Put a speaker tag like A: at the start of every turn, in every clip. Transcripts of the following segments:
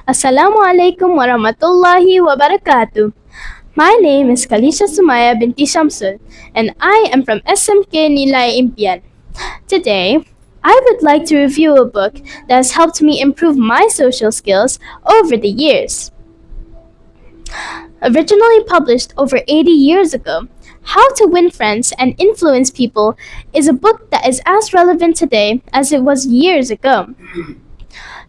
A: Assalamu alaikum warahmatullahi wabarakatuh. My name is Qaleesya binti Shamsul, and I am from SMK Nilai Impian. Today, I would like to review a book that has helped me improve my social skills over the years. Originally published over 80 years ago, How to Win Friends and Influence People is a book that is as relevant today as it was years ago.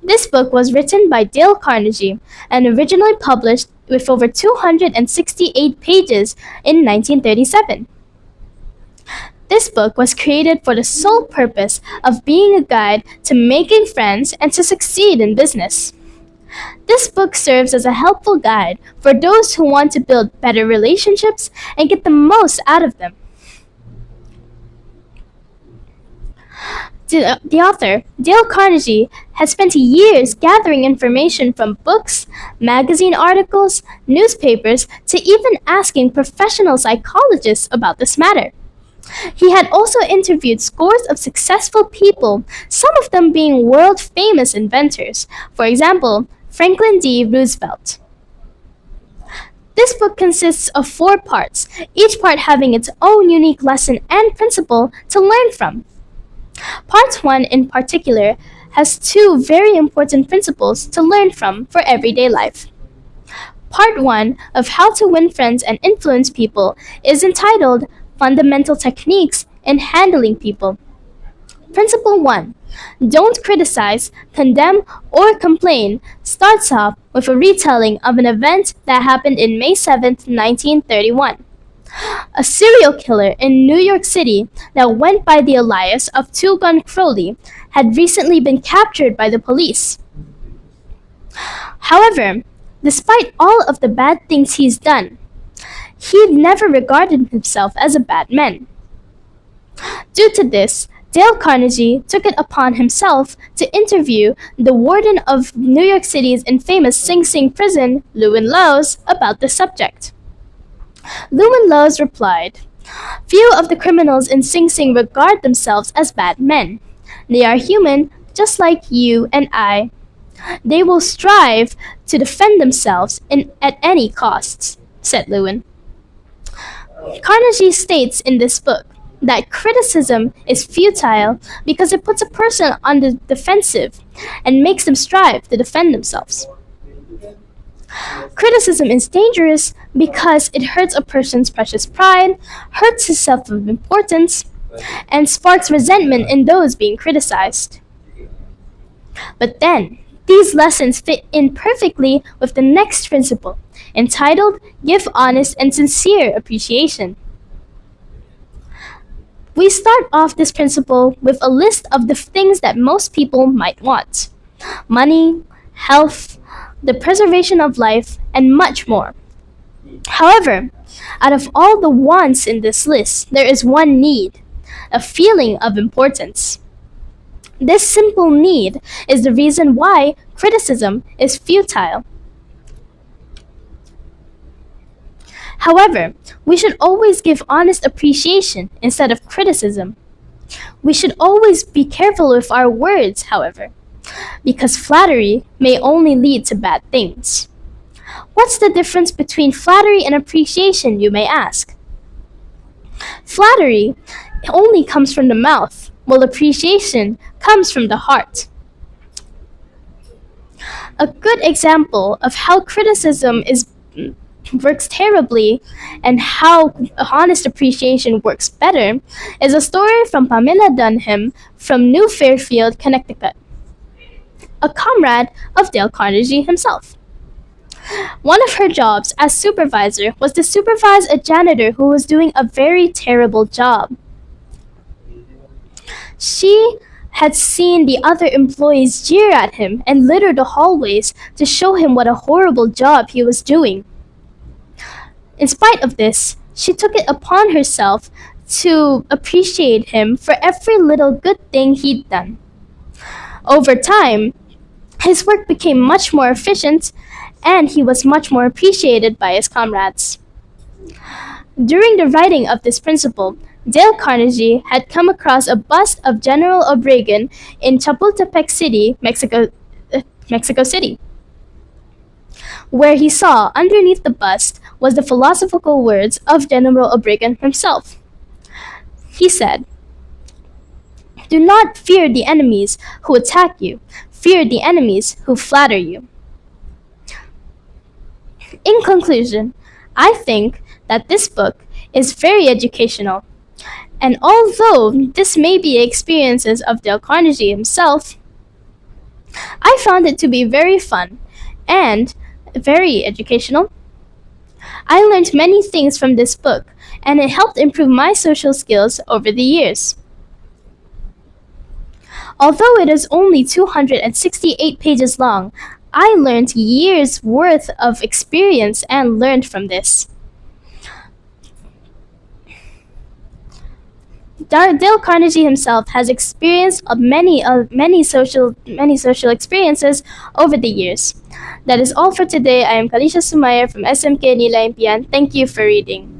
A: This book was written by Dale Carnegie and originally published with over 268 pages in 1937. This book was created for the sole purpose of being a guide to making friends and to succeed in business. This book serves as a helpful guide for those who want to build better relationships and get the most out of them. The author, Dale Carnegie, has spent years gathering information from books, magazine articles, newspapers, to even asking professional psychologists about this matter. He had also interviewed scores of successful people, some of them being world famous inventors, for example, Franklin D. Roosevelt. This book consists of 4 parts, each part having its own unique lesson and principle to learn from. Part 1 in particular has 2 very important principles to learn from for everyday life. Part 1 of How to Win Friends and Influence People is entitled Fundamental Techniques in Handling People. Principle 1. Don't criticize, condemn, or complain starts off with a retelling of an event that happened in May 7, 1931. A serial killer in New York City that went by the alias of Two Gun Crowley had recently been captured by the police. However, despite all of the bad things he's done, he never regarded himself as a bad man. Due to this, Dale Carnegie took it upon himself to interview the warden of New York City's infamous Sing Sing prison, Lewin Lowes, about the subject. Lewin Lowes replied, "Few of the criminals in Sing Sing regard themselves as bad men. They are human, just like you and I. They will strive to defend themselves at any costs," said Lewin. Carnegie states in this book that criticism is futile because it puts a person on the defensive and makes them strive to defend themselves. Criticism is dangerous because it hurts a person's precious pride, hurts his sense of importance, and sparks resentment in those being criticized. But then, these lessons fit in perfectly with the next principle, entitled Give Honest and Sincere Appreciation. We start off this principle with a list of the things that most people might want: money, health, the preservation of life, and much more. However, out of all the wants in this list, there is one need: a feeling of importance. This simple need is the reason why criticism is futile. However, we should always give honest appreciation instead of criticism. We should always be careful with our words, however, because flattery may only lead to bad things. What's the difference between flattery and appreciation, you may ask? Flattery only comes from the mouth, while appreciation comes from the heart. A good example of how criticism works terribly and how honest appreciation works better is a story from Pamela Dunham from New Fairfield, Connecticut, a comrade of Dale Carnegie himself. One of her jobs as supervisor was to supervise a janitor who was doing a very terrible job. She had seen the other employees jeer at him and litter the hallways to show him what a horrible job he was doing. In spite of this, she took it upon herself to appreciate him for every little good thing he'd done. Over time, his work became much more efficient, and he was much more appreciated by his comrades. During the writing of this principle, Dale Carnegie had come across a bust of General Obregon in Chapultepec City, Mexico City. where he saw underneath the bust was the philosophical words of General Obregon himself. He said, "Do not fear the enemies who attack you, fear the enemies who flatter you." In conclusion, I think that this book is very educational, and although this may be experiences of Dale Carnegie himself, I found it to be very fun and very educational. I learned many things from this book, and it helped improve my social skills over the years. Although it is only 268 pages long, I learned years worth of experience and learned from this. Dale Carnegie himself has experienced many social experiences over the years. That is all for today. I am Qaleesya from SMK Nila Impian. Thank you for reading.